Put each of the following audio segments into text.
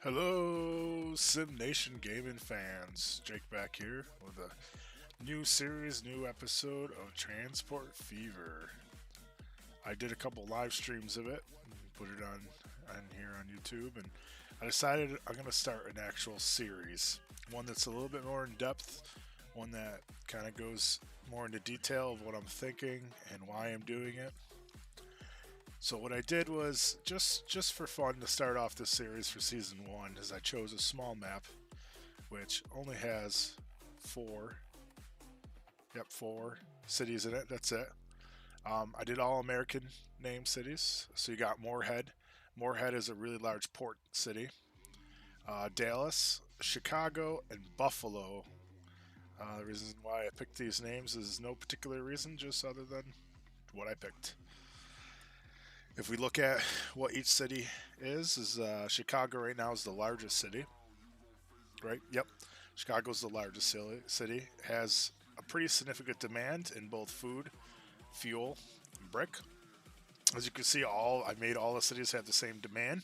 Hello, SimNationGaming fans. Jake back here with a new series, new episode of Transport Fever. I did a couple live streams of it, put it on here on YouTube, and I decided I'm going to start an actual series. One that's a little bit more in depth, one that kind of goes more into detail of what I'm thinking and why I'm doing it. So what I did was just for fun to start off this series for season one, is I chose a small map which only has four cities in it. That's it. I did all American name cities. So you got Moorhead. Moorhead is a really large port city. Dallas, Chicago, and Buffalo. The reason why I picked these names is no particular reason, just other than what I picked. If we look at what each city is Chicago right now is the largest city, right? Yep. Chicago's the largest city. Has a pretty significant demand in both food, fuel, and brick. As you can see, I made all the cities have the same demand.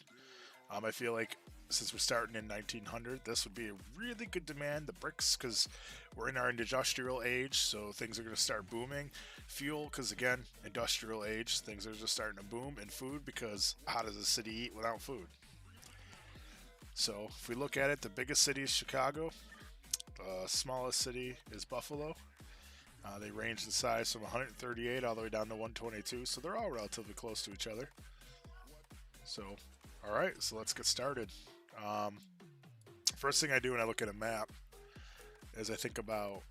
I feel like since we're starting in 1900, this would be a really good demand. The bricks, because we're in our industrial age, so things are going to start booming. Fuel, because again, industrial age, things are just starting to boom. And food, because how does a city eat without food? So if we look at it, the biggest city is Chicago. The smallest city is Buffalo. They range in size from 138 all the way down to 122, so they're all relatively close to each other. So, all right, so let's get started. First thing I do when I look at a map is I think about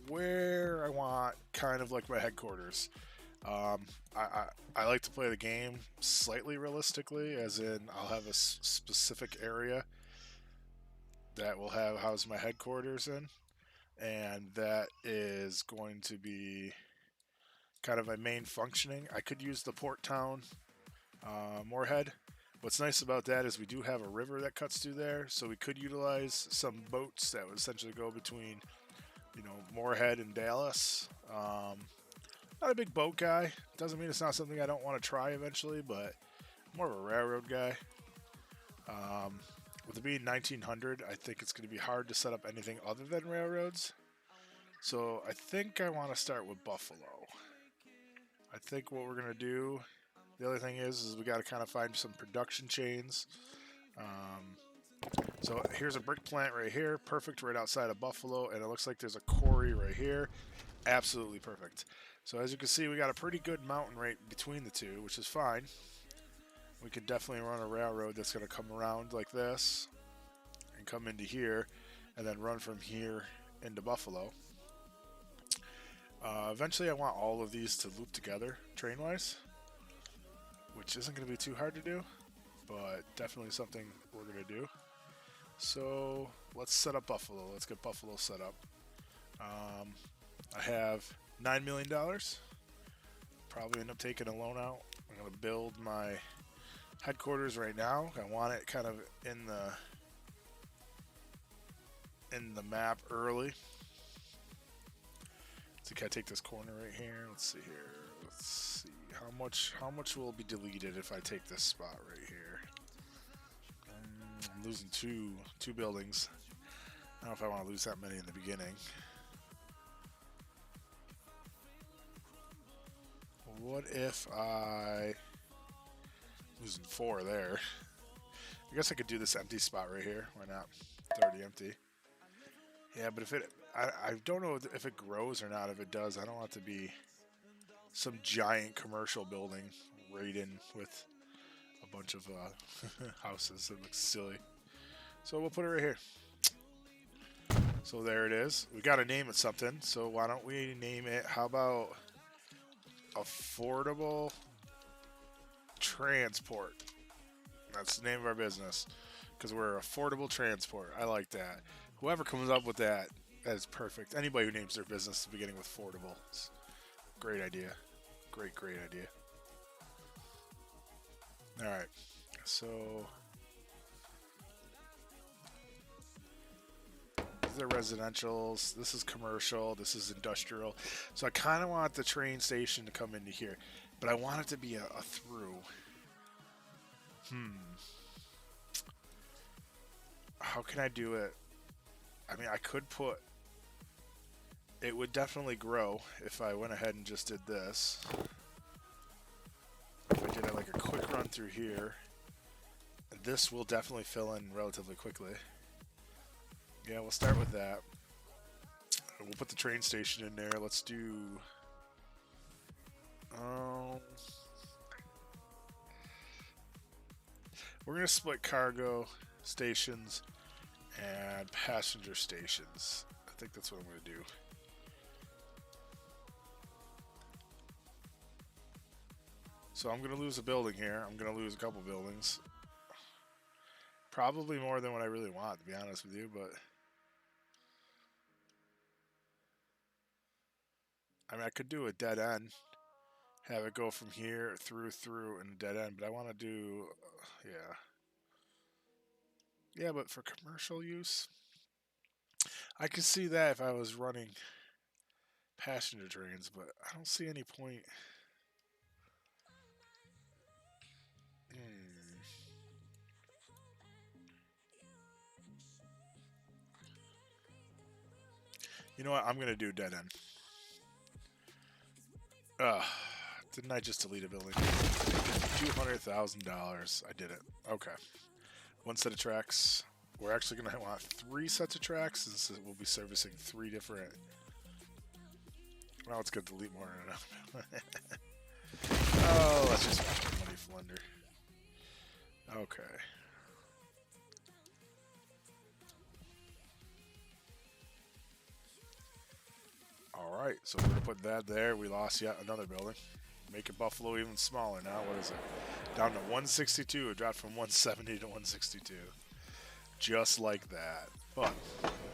where I want kind of like my headquarters. I like to play the game slightly realistically, as in I'll have a specific area that will house my headquarters in, and that is going to be kind of my main functioning. I could use the port town, Moorhead. What's nice about that is we do have a river that cuts through there, so we could utilize some boats that would essentially go between, Moorhead and Dallas. Not a big boat guy. Doesn't mean it's not something I don't want to try eventually, but more of a railroad guy. With it being 1900, I think it's going to be hard to set up anything other than railroads. So I think I want to start with Buffalo. I think what we're going to do, the other thing is we got to kind of find some production chains. So here's a brick plant right here, perfect right outside of Buffalo, and it looks like there's a quarry right here. Absolutely perfect. So as you can see, we got a pretty good mountain right between the two, which is fine. We could definitely run a railroad that's going to come around like this and come into here and then run from here into Buffalo. Eventually I want all of these to loop together train-wise, which isn't going to be too hard to do, but definitely something we're going to do. So let's set up Buffalo. Let's get Buffalo set up. I have $9 million. Probably end up taking a loan out. I'm going to build my headquarters right now. I want it kind of in the map early. So can I take this corner right here? Let's see here. Let's see how much will be deleted if I take this spot right here. I'm losing two buildings. I don't know if I want to lose that many in the beginning. What if I losing 4 there? I guess I could do this empty spot right here. Why not? It's already empty. Yeah, but I don't know if it grows or not. If it does, I don't want it to be some giant commercial building right in with a bunch of houses. It looks silly. So we'll put it right here. So there it is. We got to name it something. So why don't we name it? How about Affordable Transport? That's the name of our business, because we're affordable transport. I like that. Whoever comes up with that is perfect. Anybody who names their business beginning with affordable, great idea. Great idea. All right. So these are residentials. This is commercial. This is industrial. So I kind of want the train station to come into here, but I want it to be a through. how can I do it? I mean, I could put... It would definitely grow if I went ahead and just did this. If I did like a quick run through here, this will definitely fill in relatively quickly. Yeah, we'll start with that. We'll put the train station in there. Let's do... we're going to split cargo stations and passenger stations. I think that's what I'm going to do. So I'm going to lose a building here. I'm going to lose a couple buildings. Probably more than what I really want, to be honest with you, but... I mean, I could do a dead end. Have it go from here through and a dead end, but I want to do... yeah. Yeah, but for commercial use... I could see that if I was running passenger trains, but I don't see any point... You know what? I'm going to do dead end. Didn't I just delete a building? $200,000. I did it. Okay. One set of tracks. We're actually going to want 3 sets of tracks since we'll be servicing 3 different... Well, it's good to delete more than enough. Oh, let's just watch my money flunder. Okay. Alright, so we're going to put that there. We lost yet another building. Making Buffalo even smaller now. What is it? Down to 162. It dropped from 170 to 162. Just like that. But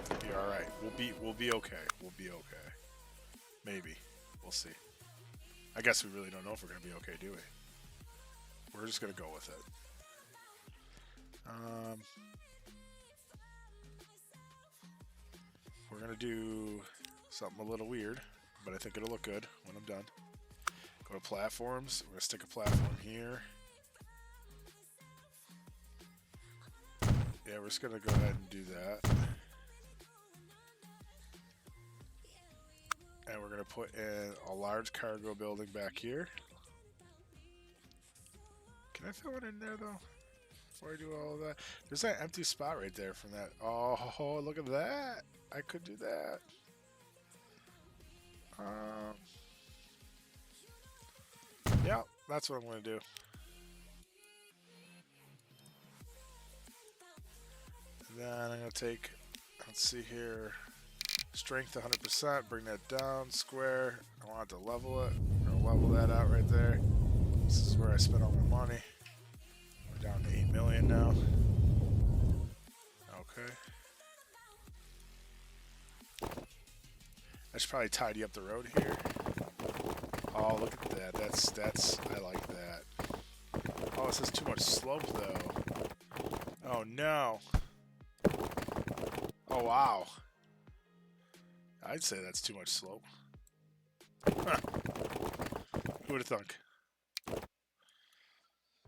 we'll be alright. We'll be okay. We'll be okay. Maybe. We'll see. I guess we really don't know if we're going to be okay, do we? We're just going to go with it. We're going to do something a little weird, but I think it'll look good when I'm done. Go to platforms. We're going to stick a platform here. Yeah, we're just going to go ahead and do that. And we're going to put in a large cargo building back here. Can I throw it in there, though? Before I do all of that. There's that empty spot right there from that. Oh, look at that. I could do that. Yeah, that's what I'm going to do. And then I'm going to take, let's see here, strength 100%, bring that down, square. I want it to level it. I'm going to level that out right there. This is where I spent all my money. We're down to 8 million now. Okay. I should probably tidy up the road here. Oh, look at that. That's, I like that. Oh, this is too much slope, though. Oh, no. Oh, wow. I'd say that's too much slope. Huh. Who would have thunk?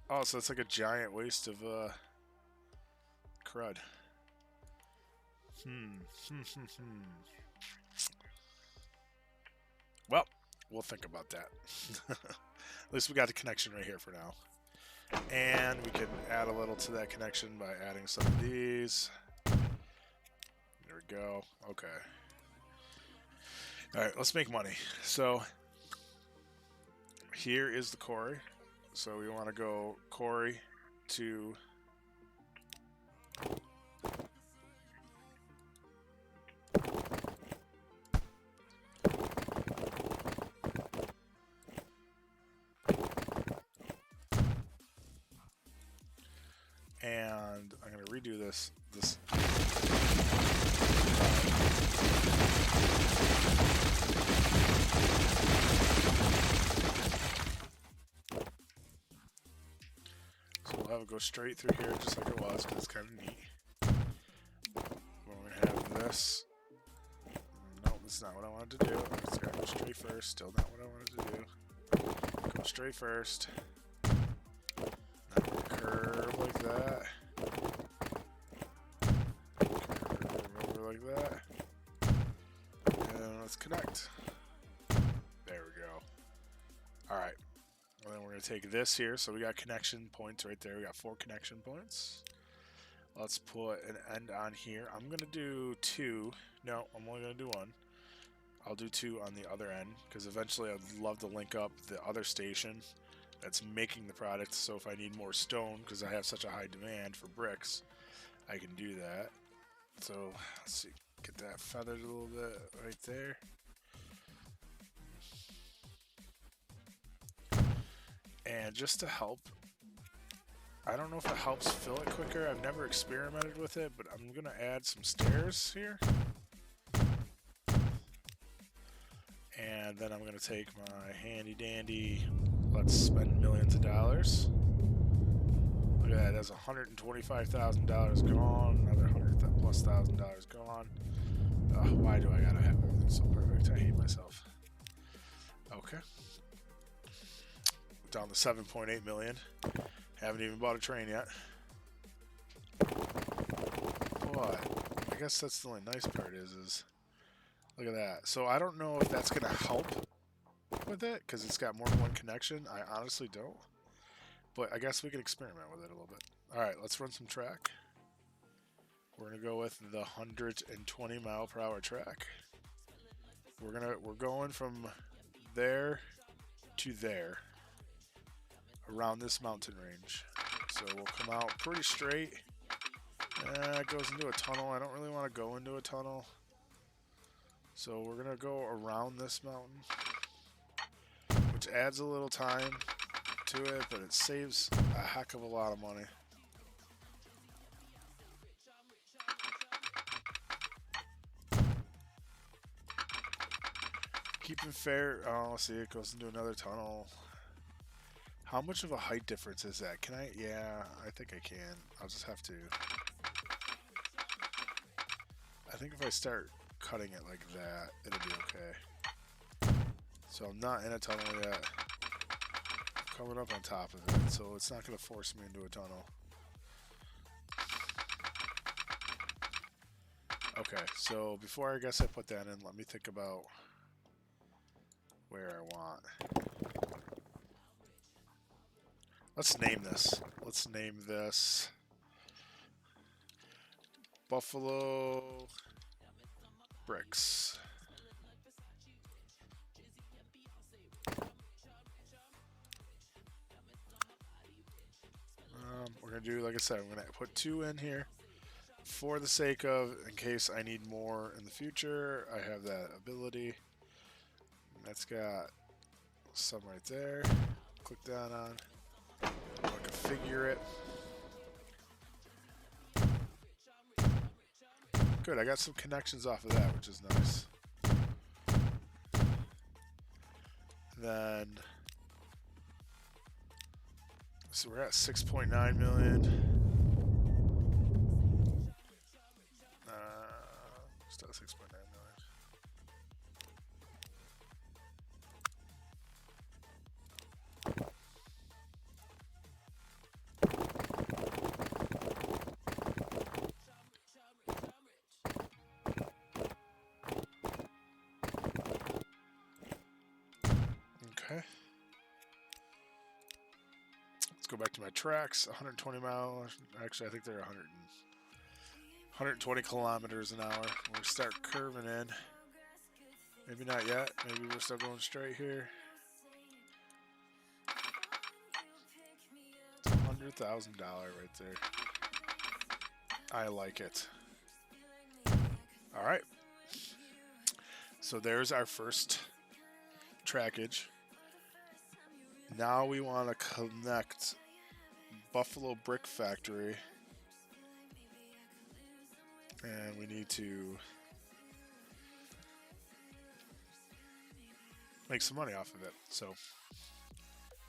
Oh, so it's like a giant waste of, crud. Well, we'll think about that. At least we got the connection right here for now. And we can add a little to that connection by adding some of these. There we go. Okay. Alright, let's make money. So, here is the quarry. So we want to go quarry to... And I'm going to redo this. So we'll have it go straight through here just like it was, but it's kind of neat. We're going to have this. No, that's not what I wanted to do. It's got to go straight first. Still not what I wanted to do. Go straight first. Curve like that. going to take this here. So we got connection points right there. We got 4 connection points. Let's put an end on here. I'm going to do 2. No, I'm only going to do 1. I'll do 2 on the other end because eventually I'd love to link up the other station that's making the product. So if I need more stone because I have such a high demand for bricks, I can do that. So let's see, get that feathered a little bit right there. And just to help, I don't know if it helps fill it quicker. I've never experimented with it, but I'm going to add some stairs here. And then I'm going to take my handy dandy, let's spend millions of dollars. Look at that, that's $125,000 gone, another $100,000+ gone. Why do I gotta have everything so perfect? I hate myself. Okay. Down to 7.8 million. Haven't even bought a train yet. But I guess that's the only nice part is look at that. So I don't know if that's gonna help with it because it's got more than one connection. I honestly don't. But I guess we can experiment with it a little bit. Alright, let's run some track. We're gonna go with the 120-mile-per-hour track. We're going from there to there around this mountain range. So we'll come out pretty straight. It goes into a tunnel. I don't really want to go into a tunnel. So we're gonna go around this mountain, which adds a little time to it, but it saves a heck of a lot of money. Keeping fair. Oh, see, it goes into another tunnel. How much of a height difference is that? Can I? Yeah, I think I can. I'll just have to. I think if I start cutting it like that, it'll be okay. So I'm not in a tunnel yet. I'm coming up on top of it, so it's not going to force me into a tunnel. Okay, so before I guess I put that in, let me think about where I want. Let's name this. Let's name this Buffalo Bricks. We're going to do, like I said, I'm going to put 2 in here for the sake of, in case I need more in the future, I have that ability. That's got some right there. Click down on. I'll configure it. Good, I got some connections off of that, which is nice. Then, so we're at 6.9 million. Still 6.9 million. Okay. Let's go back to my tracks. 120 miles. Actually, I think they're 120 kilometers an hour. We'll start curving in. Maybe not yet. Maybe we're still going straight here. $100,000 right there. I like it. All right. So there's our first trackage. Now we want to connect Buffalo Brick Factory. And we need to make some money off of it. So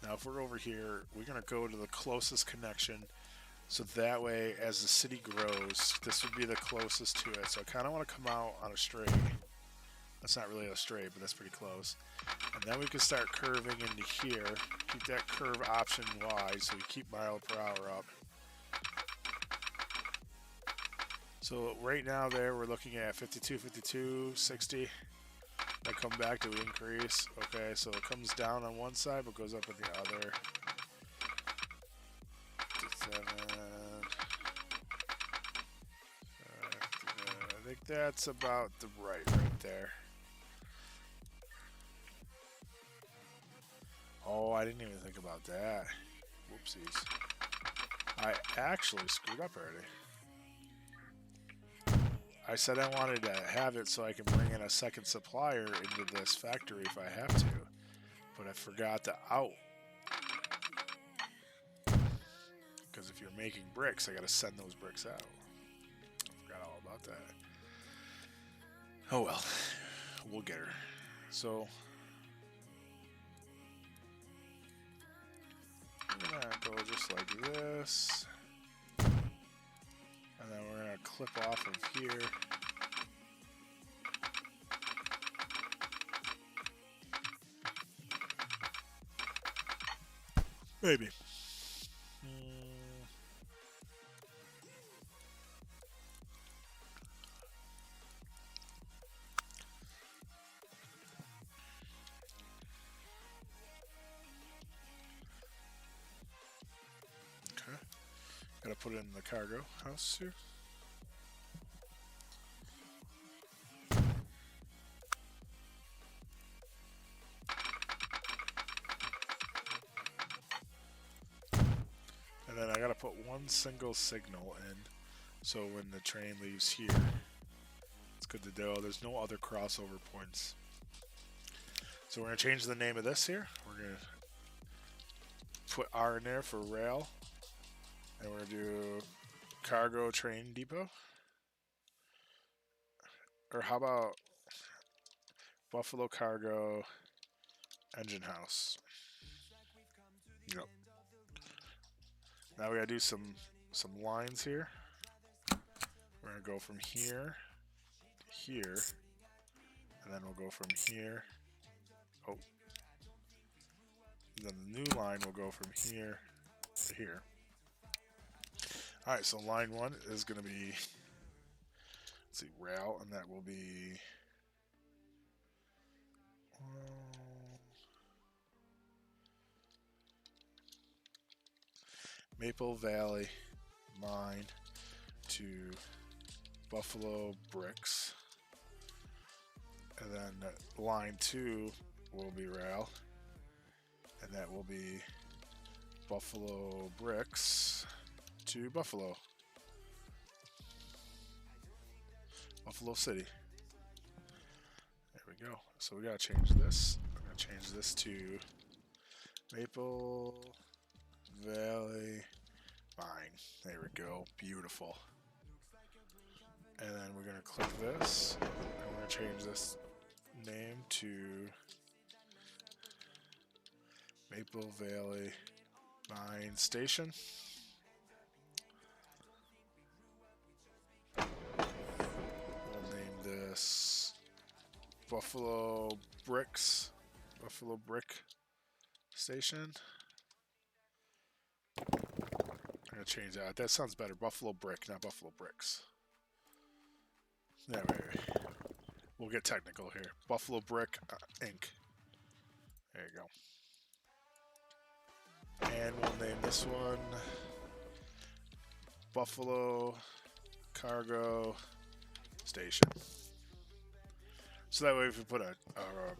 now if we're over here, we're going to go to the closest connection. So that way, as the city grows, this would be the closest to it. So I kind of want to come out on a straight. That's not really a straight, but that's pretty close. And then we can start curving into here. Keep that curve option wide so we keep mile per hour up. So right now there, we're looking at 52, 52, 60. I come back to increase. Okay, so it comes down on one side but goes up on the other. that's about the right there. Oh, I didn't even think about that. Whoopsies. I actually screwed up already. I said I wanted to have it so I can bring in a second supplier into this factory if I have to, but I forgot the out. Because if you're making bricks, I gotta send those bricks out. I forgot all about that. Oh well, we'll get her. So we're gonna go just like this, and then we're gonna clip off of here. Maybe. Okay. Gotta put it in the cargo house here. And then I gotta put one single signal in, so when the train leaves here, it's good to go. There's no other crossover points. So we're gonna change the name of this here. We're gonna put R in there for rail, and we're gonna do cargo train depot. Or how about Buffalo Cargo Engine House? Yep. Now we gotta do some lines here. We're gonna go from here to here, and then we'll go from here. Oh, and then the new line will go from here to here. All right, so line 1 is gonna be, let's see, rail, and that will be Maple Valley Mine to Buffalo Bricks. And then line 2 will be rail, and that will be Buffalo Bricks to Buffalo City. There we go. So we gotta change this. I'm gonna change this to Maple Valley Mine. There we go. Beautiful. And then we're gonna click this, and we're gonna change this name to Maple Valley Mine Station. We'll name this Buffalo Brick Station. I'm gonna change that. That sounds better. Buffalo Brick, not Buffalo Bricks. There we go. We'll get technical here. Buffalo Brick Inc. There you go. And we'll name this one Buffalo Cargo Station. So that way if we put a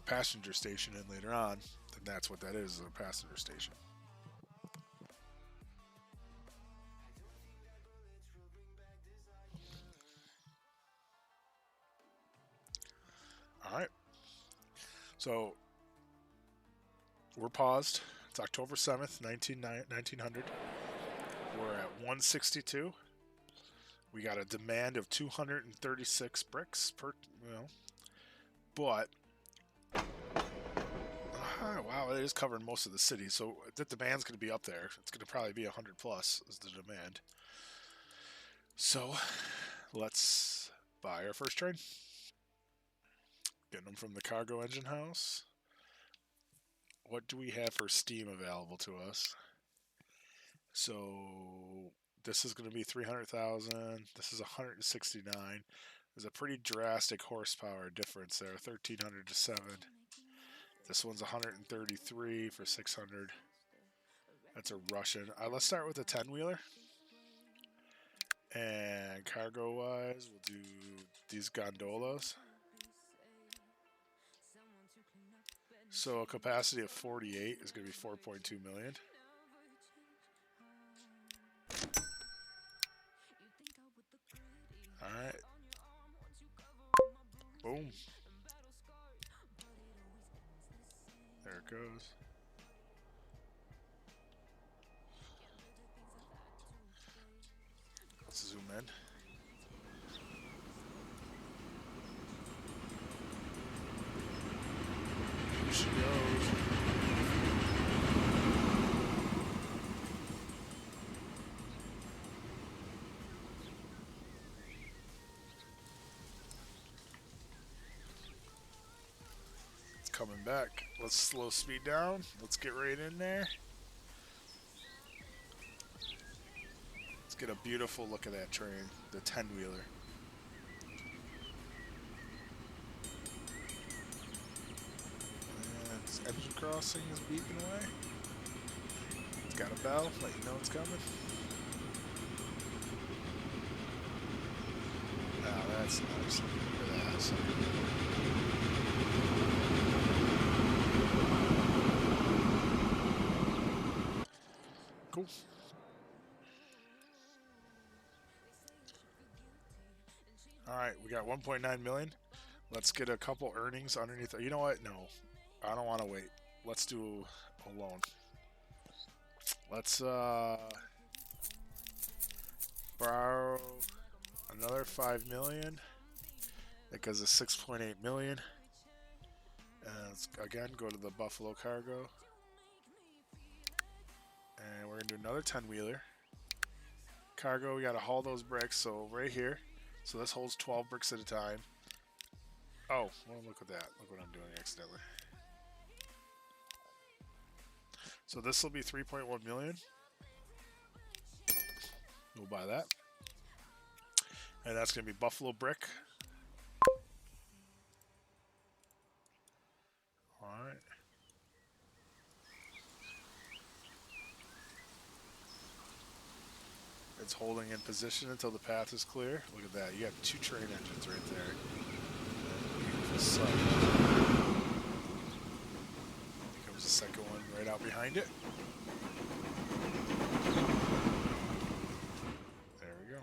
passenger station in later on, then that's what that is, a passenger station. Alright. So we're paused. It's October 7th, 1900. We're at 162. We got a demand of 236 bricks per, but wow, it is covering most of the city, so the demand's going to be up there. It's going to probably be 100 plus is the demand. So let's buy our first train. Getting them from the cargo engine house. What do we have for steam available to us? So this is going to be 300,000. This is 169. There's a pretty drastic horsepower difference there, 1,300 to 7. This one's 133 for 600. That's a Russian. Let's start with a 10-wheeler and And cargo wise, we'll do these gondolas. So a capacity of 48 is going to be 4.2 million. All right. Boom. There it goes. Let's zoom in. Here she goes. It's coming back. Let's slow speed down. Let's get right in there. Let's get a beautiful look at that train, the 10-wheeler. And this engine crossing is beeping away. It's got a bell, let you know it's coming. Oh, that's nice. Look at that. Cool. Alright, we got 1.9 million. Let's get a couple earnings underneath. You know what? No. I don't want to wait. Let's do a loan. Let's borrow another 5 million. That goes to 6.8 million. And let's again go to the Buffalo Cargo. And we're gonna do another 10-wheeler. Cargo, we gotta haul those bricks, so right here. So this holds 12 bricks at a time. Oh, well, look at that. Look what I'm doing accidentally. So this will be 3.1 million. We'll buy that. And that's gonna be Buffalo brick. Alright. It's holding in position until the path is clear. Look at that. You have 2 train engines right there. Beautiful sight. Here comes the second one right out behind it. There we go.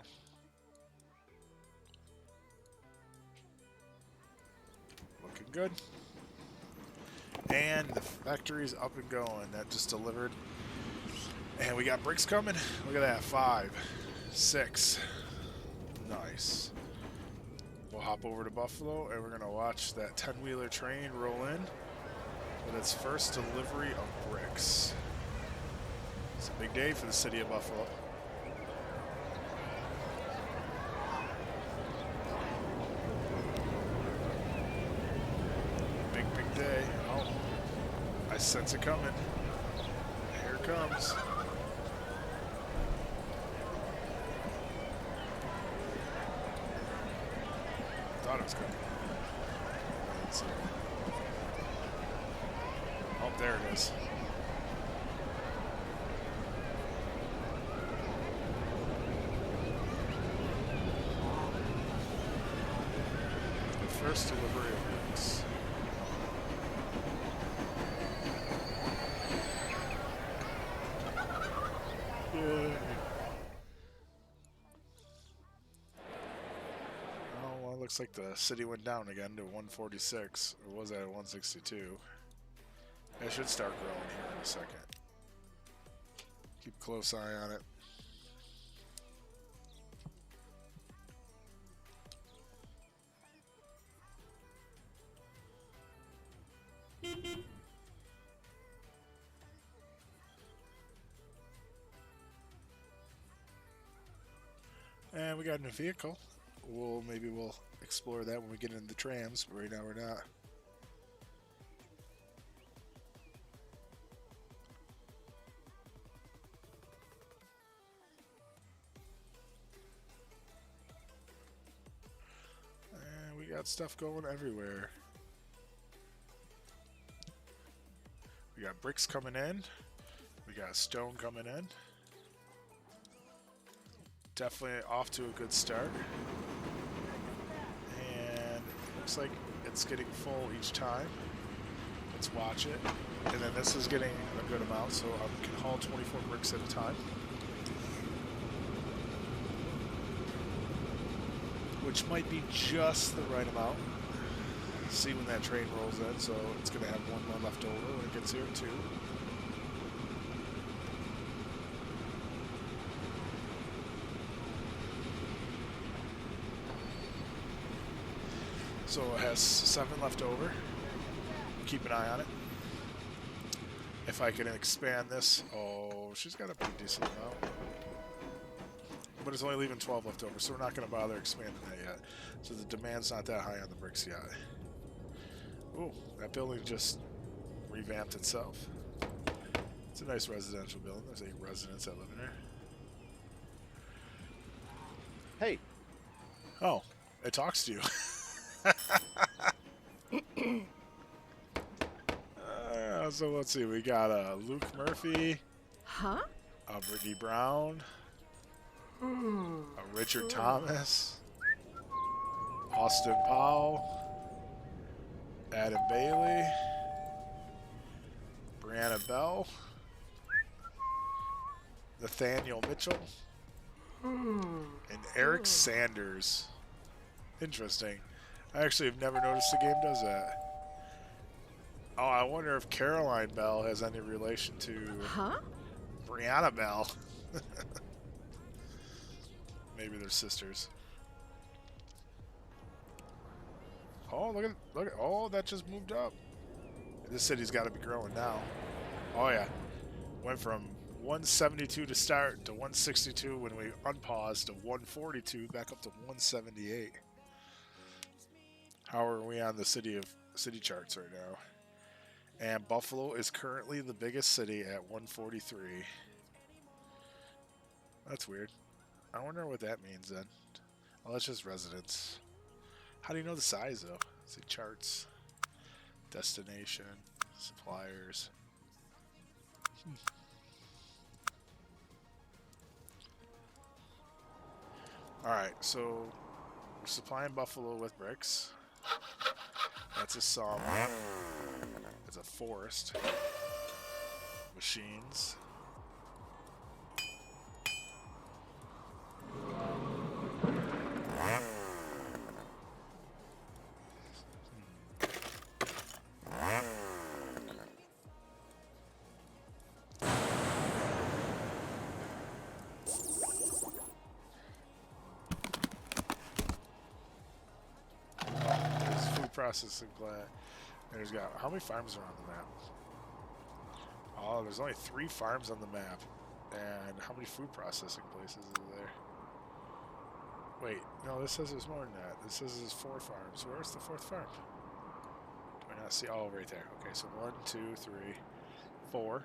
Looking good. And the factory's up and going. That just delivered. And we got bricks coming. Look at that. 5, 6. Nice. We'll hop over to Buffalo and we're going to watch that 10-wheeler train roll in with its first delivery of bricks. It's a big day for the city of Buffalo. Big, big day. Oh, I sense it coming. Here it comes. Thought it was coming. Oh, there it is. The first delivery of bricks. Yeah. Looks like the city went down again to 146. It was at 162. It should start growing here in a second. Keep a close eye on it. And we got a new vehicle. Maybe we'll explore that when we get into the trams, but right now we're not. And we got stuff going everywhere. We got bricks coming in. We got stone coming in. definitely off to a good start. And it looks like it's getting full each time. Let's watch it. And then this is getting a good amount, so I can haul 24 bricks at a time. Which might be just the right amount. See when that train rolls in, so it's going to have one more left over when it gets here too. So it has 7 left over. Keep an eye on it. If I can expand this, oh, she's got a pretty decent amount. But it's only leaving 12 left over, so we're not going to bother expanding that yet. So the demand's not that high on the bricks yet. Ooh, that building just revamped itself. It's a nice residential building. There's 8 residents that live in there. Hey. Oh, it talks to you. So let's see. We got Luke Murphy. Huh? Brittany Brown. Richard Thomas. Austin Powell. Adam Bailey. Brianna Bell. Nathaniel Mitchell. And Eric Sanders. Interesting. I actually have never noticed the game does that. Oh, I wonder if Caroline Bell has any relation to Brianna Bell. Maybe they're sisters. Oh, look at, oh, that just moved up. This city's got to be growing now. Oh yeah, went from 172 to start to 162 when we unpaused to 142, back up to 178. How are we on the city charts right now? And Buffalo is currently the biggest city at 143. That's weird. I wonder what that means then. Oh, that's just residents. How do you know the size though? See charts, destination, suppliers. All right, so we're supplying Buffalo with bricks. That's a sawmill. It's a forest. Machines. There's food processing plant. There's got, how many farms are on the map? Oh, there's only 3 farms on the map. And how many food processing places are there? Wait, no, this says there's more than that. This says there's 4 farms. Where's the 4th farm? Do I not see? Oh, right there. Okay, so 1, 2, 3, 4.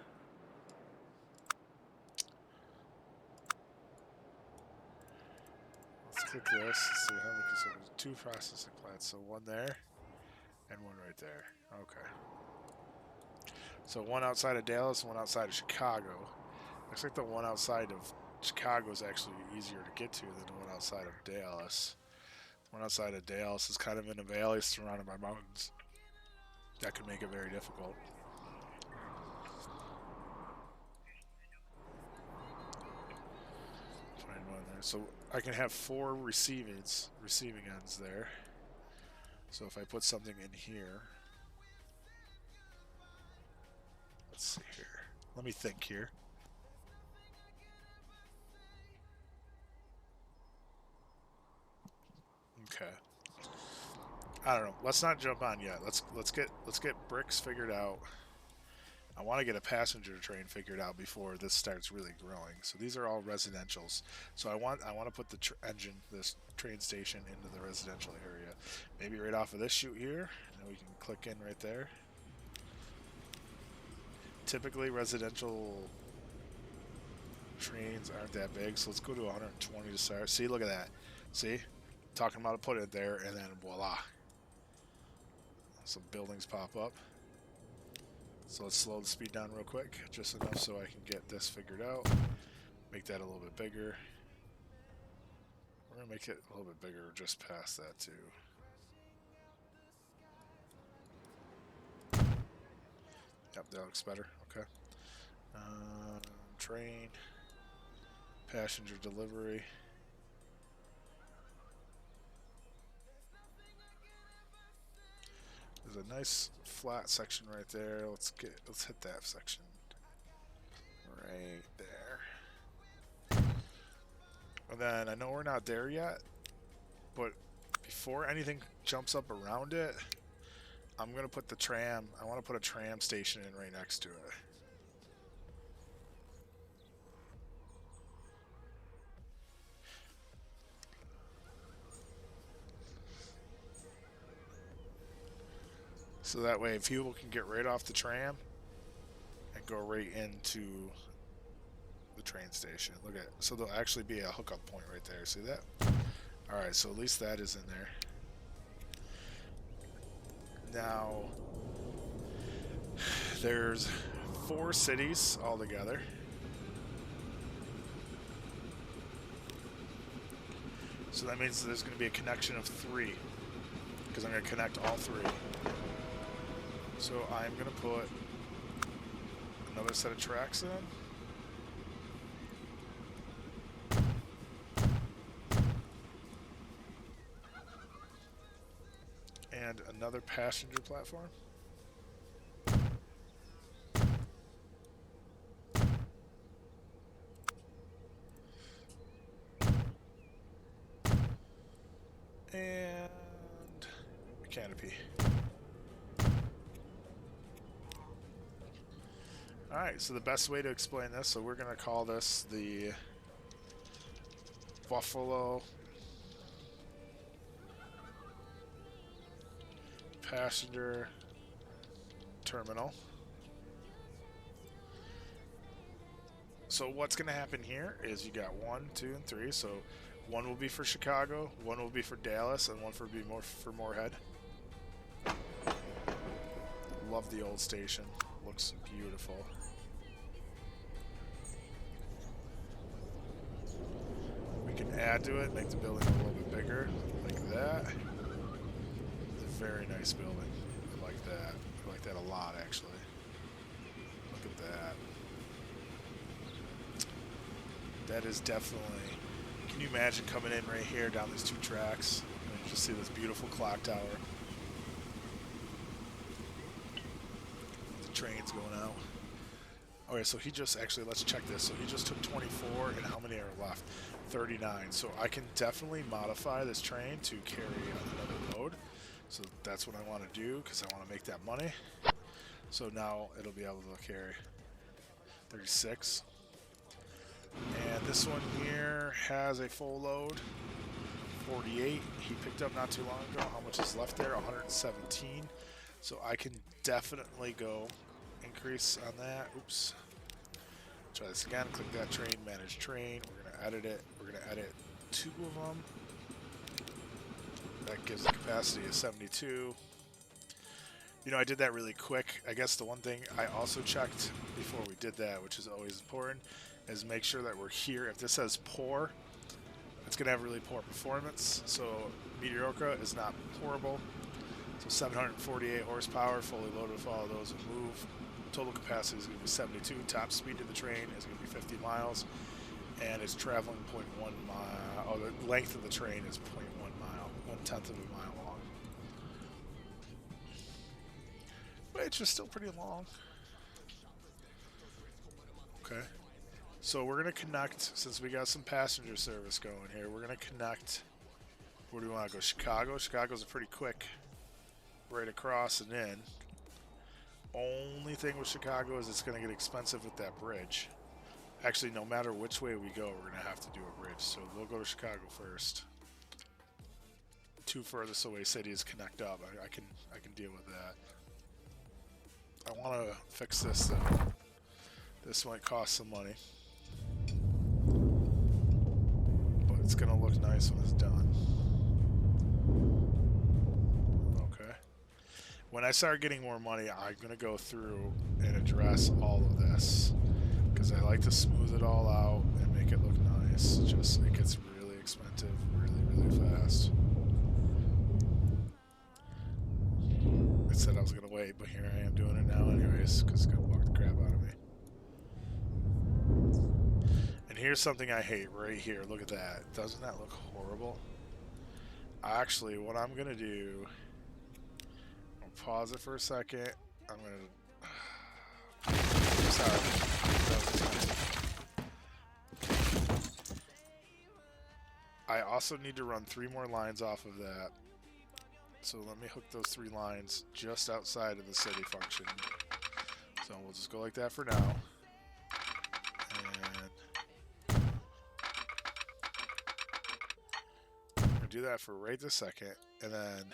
Let's click this. Let's see how many. So there's 2 processing plants. So 1 there and 1 right there. Okay. So 1 outside of Dallas, 1 outside of Chicago. Looks like the 1 outside of Chicago is actually easier to get to than the 1 outside of Dallas. The 1 outside of Dallas is kind of in a valley surrounded by mountains. That could make it very difficult. Find 1 there. So I can have 4 receiving ends there. So if I put something in here. Let's see here. Let me think here. Okay. I don't know. Let's not jump on yet. Let's get bricks figured out. I want to get a passenger train figured out before this starts really growing. So these are all residentials. So I want to put the this train station into the residential area. Maybe right off of this chute here, and we can click in right there. Typically residential trains aren't that big, so let's go to 120 to start. See, look at that. See? Talking about to put it there, and then voila. Some buildings pop up. So let's slow the speed down real quick, just enough so I can get this figured out. Make that a little bit bigger. gonna make it a little bit bigger just past that too. Yep, that looks better. Okay. Train, passenger delivery. There's a nice flat section right there. Let's hit that section right there. And then I know we're not there yet, but before anything jumps up around it, I'm gonna put the tram. I want to put a tram station in right next to it. So that way people can get right off the tram and go right into the train station. Look at, so there'll actually be a hookup point right there. See that? Alright, so at least that is in there. Now, there's 4 cities altogether. So that means there's going to be a connection of 3, because I'm going to connect all 3. So I'm going to put another set of tracks in. And another passenger platform. And a canopy. Alright, so the best way to explain this, so we're going to call this the Buffalo Passenger Terminal. So what's going to happen here is you got 1, 2, and 3. So 1 will be for Chicago, 1 will be for Dallas, and 1 for Moorhead. Love the old station. Looks beautiful. We can add to it, make the building a little bit bigger, like that. It's a very nice building. I like that. I like that a lot, actually. Look at that. That is definitely... Can you imagine coming in right here down these 2 tracks and just see this beautiful clock tower? The train's going out. Okay, so he just actually, let's check this. So he just took 24, and how many are left? 39. So I can definitely modify this train to carry another load. So that's what I want to do because I want to make that money. So now it'll be able to carry 36. And this one here has a full load, 48. He picked up not too long ago. How much is left there? 117. So I can definitely go increase on that. Oops. Try this again. Click that train, manage train. We're going to edit it. We're going to edit 2 of them. That gives the capacity of 72. You know, I did that really quick. I guess the one thing I also checked before we did that, which is always important, is make sure that we're here. If this says poor, it's going to have really poor performance. So Meteorica is not horrible. So 748 horsepower, fully loaded with all of those will move. Total capacity is going to be 72. Top speed of the train is going to be 50 miles. And it's traveling 0.1 mile. Oh, the length of the train is 0.1 mile, 1/10 of a mile long. Which is still pretty long. Okay. So we're going to connect, since we got some passenger service going here, we're going to connect. Where do we want to go? Chicago? Chicago's a pretty quick right across and in. Only thing with Chicago is it's going to get expensive with that bridge. Actually, no matter which way we go, we're going to have to do a bridge. So we'll go to Chicago first. 2 furthest away cities connect up. I can deal with that. I want to fix this though. This might cost some money. But it's going to look nice when it's done. Okay. When I start getting more money, I'm going to go through and address all of this. Because I like to smooth it all out and make it look nice. Just, it gets really expensive really, but here I am doing it now anyways, because it's gonna bug the crap out of me. And here's something I hate right here. Look at that. Doesn't that look horrible? Actually, what I'm gonna do, I'll pause it for a second. I'm gonna. Sorry. I also need to run 3 more lines off of that. So let me hook those 3 lines just outside of the city function. So we'll just go like that for now. And I'll do that for right this second. And then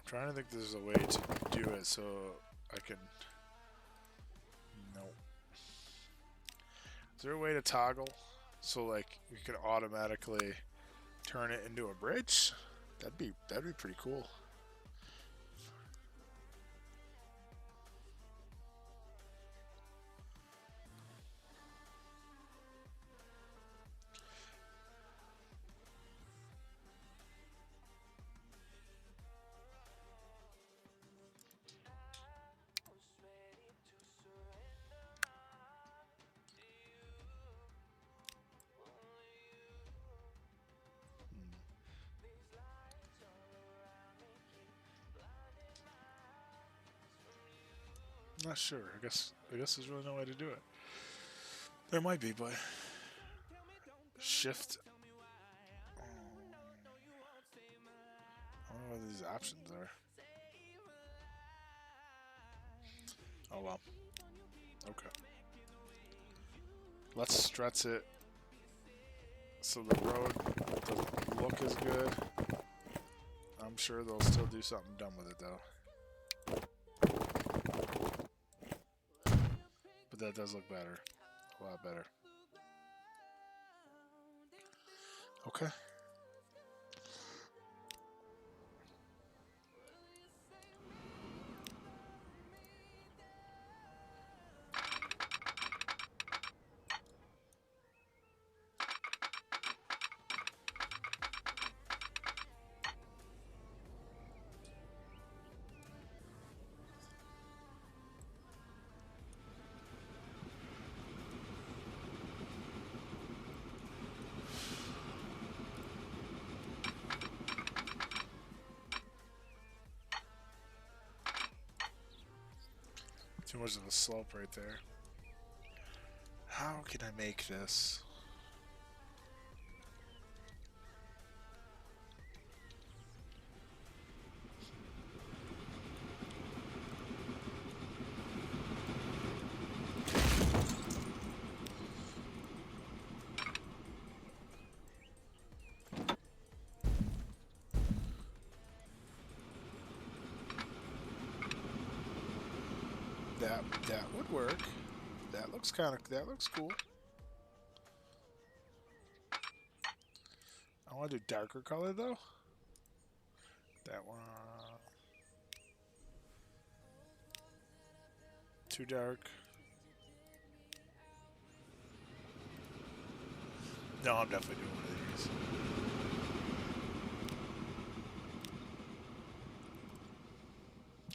I'm trying to think there's a way to do it so I can... Nope. Is there a way to toggle so like we could automatically turn it into a bridge? That'd be pretty cool. Not sure. I guess there's really no way to do it. There might be, but shift. I don't know what these options are. Oh well. Okay. Let's stretch it so the road doesn't look as good. I'm sure they'll still do something dumb with it though. But that does look better. A lot better. Okay. Too much of a slope right there. How can I make this? That would work. That looks cool. I want to do darker color though. That one too dark. No, I'm definitely doing one of these.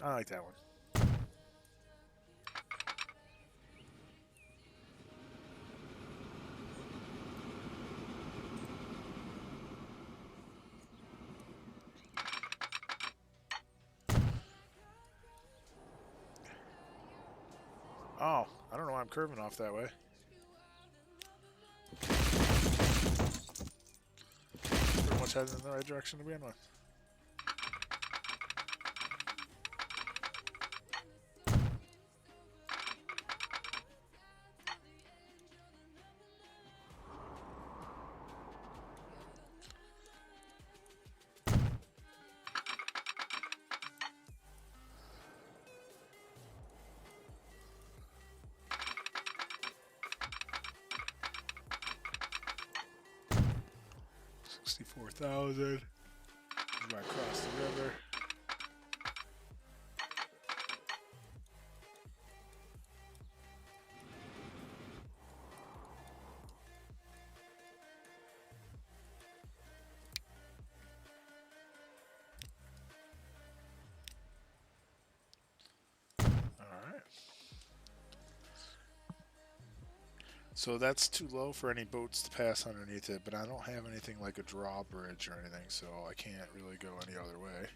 I like that one. Oh, I don't know why I'm curving off that way. Pretty much heading in the right direction to begin with. 4,000. We're going to cross the river. So that's too low for any boats to pass underneath it, but I don't have anything like a drawbridge or anything, so I can't really go any other way.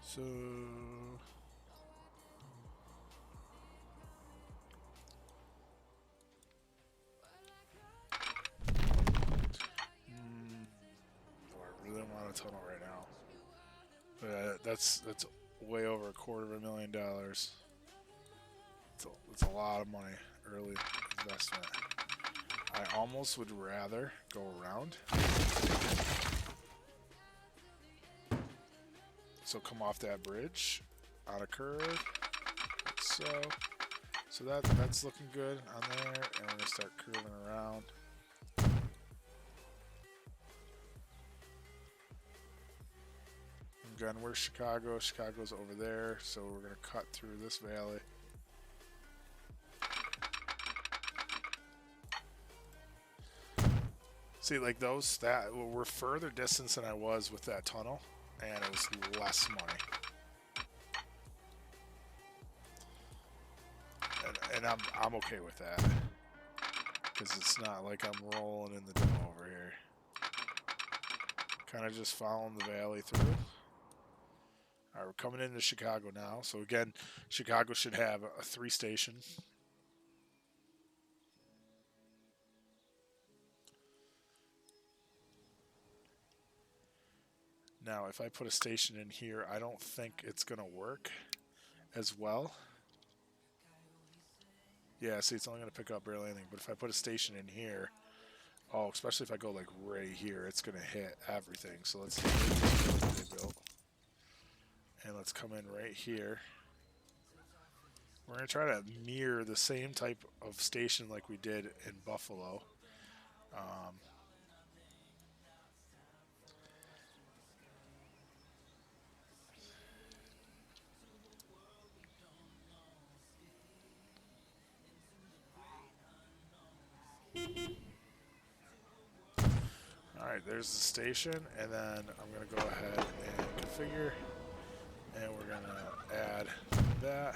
So I really want a tunnel right now. But that's way over $250,000. It's a lot of money, early investment. I almost would rather go around. So come off that bridge on a curve, like so. So that's looking good on there, and we're gonna start curving around. Again, where's Chicago? Chicago's over there, so we're gonna cut through this valley. See, like those, that we're further distance than I was with that tunnel, and it was less money. And I'm okay with that, because it's not like I'm rolling in the dough over here. Kind of just following the valley through. All right, we're coming into Chicago now. So again, Chicago should have a 3-station. Now, if I put a station in here, I don't think it's going to work as well. Yeah, see, it's only going to pick up barely anything. But if I put a station in here, oh, especially if I go like right here, it's going to hit everything. So let's take what they built. And let's come in right here. We're going to try to mirror the same type of station like we did in Buffalo. Alright, there's the station, and then I'm going to go ahead and configure, and we're going to add that.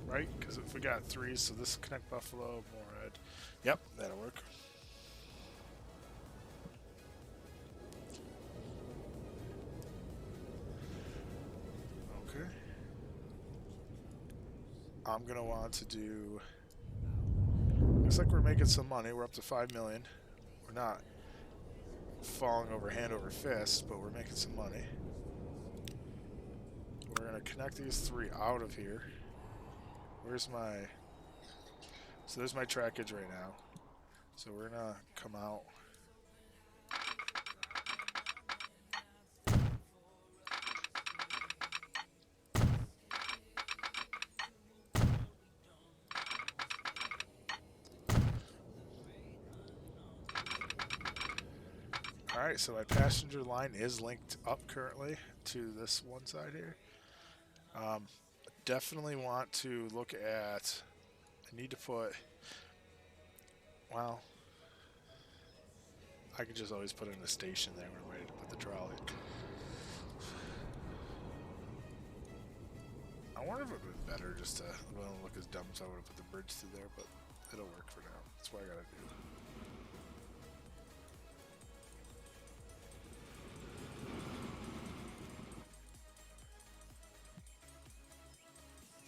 Right? Because if we got 3, so this will connect Buffalo, Moorhead. Yep, that'll work. Okay. I'm going to want to do... Looks like we're making some money. We're up to 5 million. We're not falling over hand over fist, but we're making some money. We're going to connect these 3 out of here. Where's my... So there's my trackage right now. So we're going to come out. Alright, so my passenger line is linked up currently to this one side here. Definitely want to look at... I need to put... Well... I could just always put in a station there when I'm ready to put the trolley. I wonder if it would be better just to... I don't look as dumb as I would have put the bridge through there, but it'll work for now. That's what I gotta do.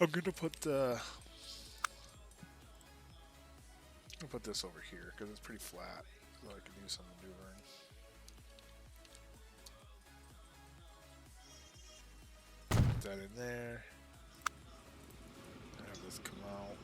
I'm gonna put this over here because it's pretty flat, so I can do some maneuvering. Put that in there. Have this come out.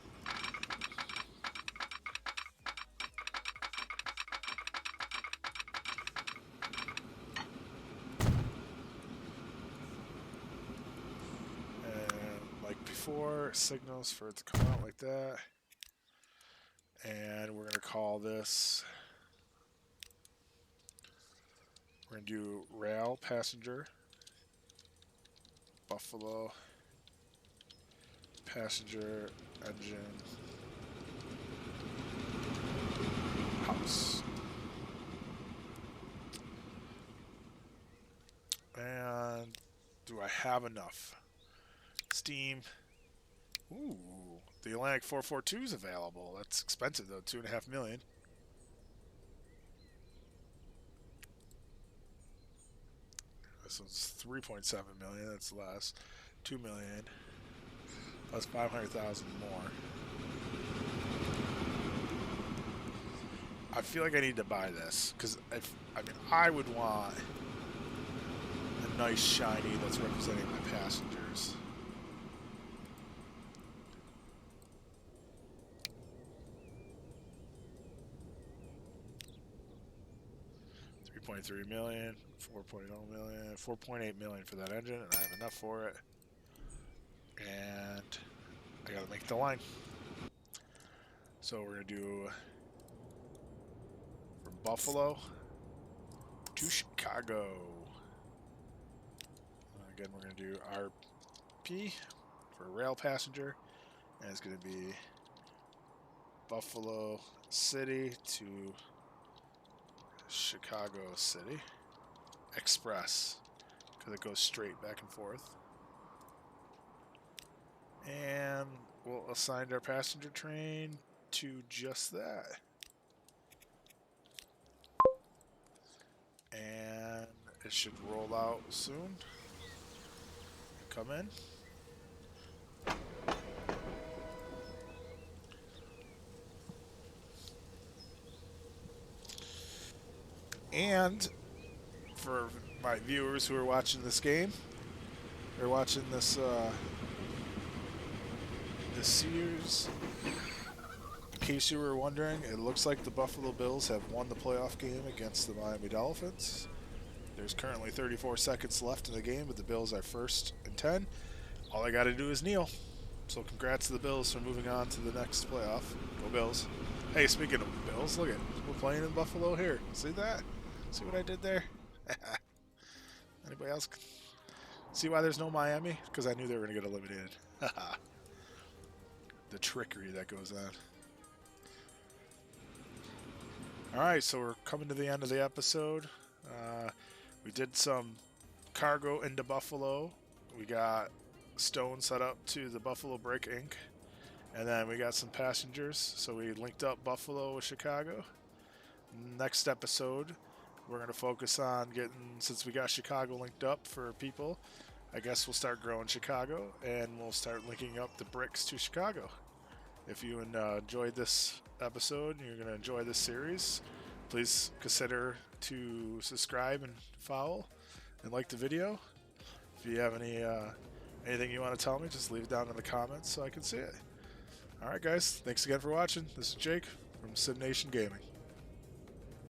And like before, signals for it to come out like that. And we're gonna call this. We're gonna do rail passenger, Buffalo passenger engine house. And do I have enough? Steam. Ooh, the Atlantic 442 is available. That's expensive though, $2.5 million. This one's 3.7 million. That's less. 2 million. Plus 500,000 more. I feel like I need to buy this because I would want a nice shiny that's representing my passengers. $3.3 million, 4.0 million, 4.8 million for that engine, and I have enough for it. And I gotta make the line. So we're gonna do from Buffalo to Chicago. Again, we're gonna do RP for rail passenger, and it's gonna be Buffalo City to Chicago City Express, because it goes straight back and forth. And we'll assign our passenger train to just that. And it should roll out soon. Come in. And for my viewers who are watching this game, or watching this this series, in case you were wondering, it looks like the Buffalo Bills have won the playoff game against the Miami Dolphins. There's currently 34 seconds left in the game, but the Bills are first and 10. All I got to do is kneel. So congrats to the Bills for moving on to the next playoff. Go Bills. Hey, speaking of Bills, look at it. We're playing in Buffalo here. See that? See what I did there? Anybody else see why there's no Miami? Because I knew they were going to get eliminated. The trickery that goes on. Alright, so we're coming to the end of the episode. We did some cargo into Buffalo. We got stone set up to the Buffalo Brick Inc. And then we got some passengers. So we linked up Buffalo with Chicago. Next episode, we're going to focus on getting, since we got Chicago linked up for people, I guess we'll start growing Chicago and we'll start linking up the bricks to Chicago. If you enjoyed this episode and you're going to enjoy this series, please consider to subscribe and follow and like the video. If you have anything you want to tell me, just leave it down in the comments so I can see it. Alright guys, thanks again for watching. This is Jake from SimNationGaming.